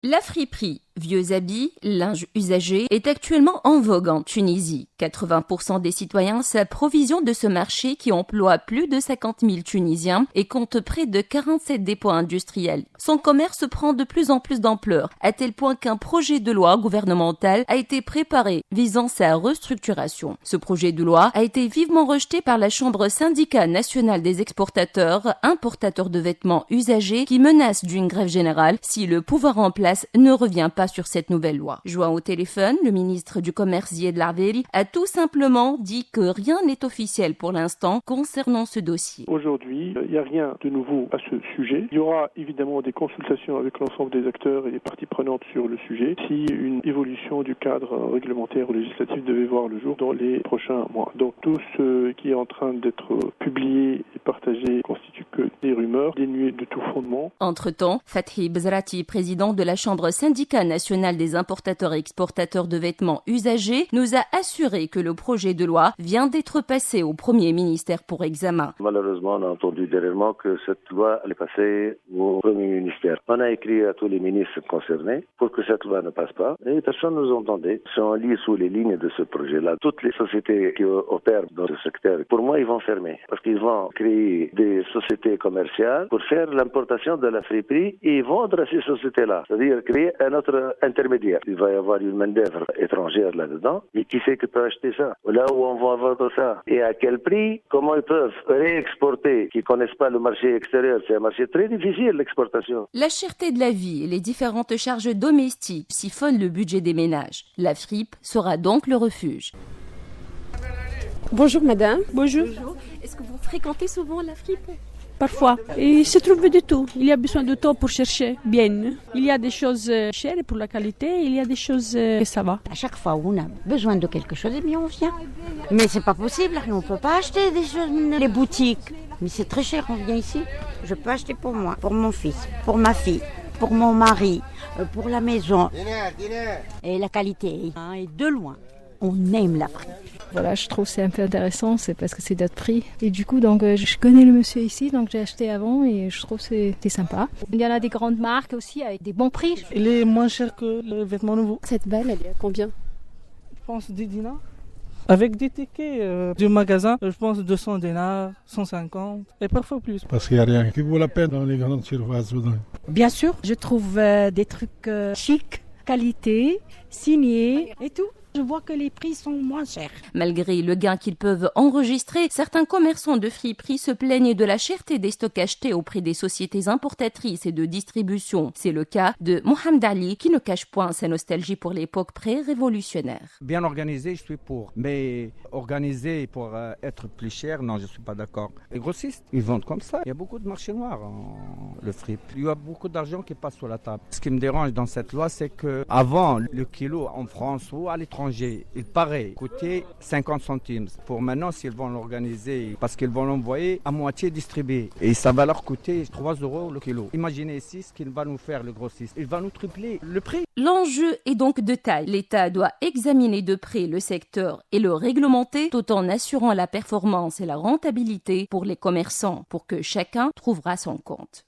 La friperie, vieux habits, linge usagé, est actuellement en vogue en Tunisie. 80% des citoyens s'approvisionnent de ce marché qui emploie plus de 50 000 Tunisiens et compte près de 47 dépôts industriels. Son commerce prend de plus en plus d'ampleur, à tel point qu'un projet de loi gouvernemental a été préparé visant sa restructuration. Ce projet de loi a été vivement rejeté par la Chambre syndicat nationale des exportateurs, importateurs de vêtements usagés, qui menace d'une grève générale si le pouvoir en place ne revient pas sur cette nouvelle loi. Joint au téléphone, le ministre du Commerce Zied Larveri a tout simplement dit que rien n'est officiel pour l'instant concernant ce dossier. Aujourd'hui, il n'y a rien de nouveau à ce sujet. Il y aura évidemment des consultations avec l'ensemble des acteurs et des parties prenantes sur le sujet si une évolution du cadre réglementaire ou législatif devait voir le jour dans les prochains mois. Donc tout ce qui est en train d'être publié et partagé constitue que des rumeurs dénuées de tout fondement. Entre-temps, Fathi Bezrati, président de la Chambre syndicat nationale des importateurs et exportateurs de vêtements usagés, nous a assuré que le projet de loi vient d'être passé au Premier ministère pour examen. Malheureusement, on a entendu dernièrement que cette loi allait passer au Premier ministère. On a écrit à tous les ministres concernés pour que cette loi ne passe pas et personne ne nous entendait. Si on lit sous les lignes de ce projet-là, toutes les sociétés qui opèrent dans ce secteur, pour moi, ils vont fermer parce qu'ils vont créer des sociétés commerciales pour faire l'importation de la friperie et vendre à ces sociétés-là. C'est-à-dire créer un autre intermédiaire. Il va y avoir une main-d'œuvre étrangère là-dedans. Et qui c'est qui peut acheter ça? Là où on va vendre ça? Et à quel prix? Comment ils peuvent réexporter? Qui ne connaissent pas le marché extérieur. C'est un marché très difficile, l'exportation. La cherté de la vie et les différentes charges domestiques siphonnent le budget des ménages. La fripe sera donc le refuge. Bonjour madame. Bonjour. Est-ce que vous fréquentez souvent la fripe? Parfois. Et il se trouve de tout. Il y a besoin de temps pour chercher bien. Il y a des choses chères pour la qualité, il y a des choses que ça va. À chaque fois où on a besoin de quelque chose, eh bien on vient. Mais c'est pas possible, on ne peut pas acheter des choses dans les boutiques. Mais c'est très cher, on vient ici. Je peux acheter pour moi, pour mon fils, pour ma fille, pour mon mari, pour la maison. Et la qualité est de loin. On aime la fripe. Voilà, je trouve que c'est un peu intéressant, c'est parce que c'est d'autres prix. Et du coup, donc, je connais le monsieur ici, donc j'ai acheté avant et je trouve que c'est sympa. Il y en a des grandes marques aussi avec des bons prix. Il est moins cher que le vêtement nouveau. Cette balle, elle est à combien? Je pense 10 dinars. Avec des tickets du magasin, je pense 200 dinars, 150 et parfois plus. Parce qu'il n'y a rien qui vaut la peine dans les grandes surfaces. Bien sûr, je trouve des trucs chics, qualité, signés et tout. Je vois que les prix sont moins chers. Malgré le gain qu'ils peuvent enregistrer, certains commerçants de friperie se plaignent de la cherté des stocks achetés auprès des sociétés importatrices et de distribution. C'est le cas de Mohamed Ali qui ne cache point sa nostalgie pour l'époque pré-révolutionnaire. Bien organisé, je suis pour. Mais organisé pour être plus cher, non, je ne suis pas d'accord. Les grossistes, ils vendent comme ça. Il y a beaucoup de marché noir en le fripe. Il y a beaucoup d'argent qui passe sur la table. Ce qui me dérange dans cette loi, c'est que avant le kilo en France ou à l'étranger, il paraît coûter 50 centimes. Pour maintenant, s'ils vont l'organiser, parce qu'ils vont l'envoyer à moitié distribué. Et ça va leur coûter 3 € le kilo. Imaginez ici ce qu'il va nous faire le grossiste. Il va nous tripler le prix. L'enjeu est donc de taille. L'État doit examiner de près le secteur et le réglementer tout en assurant la performance et la rentabilité pour les commerçants pour que chacun trouvera son compte.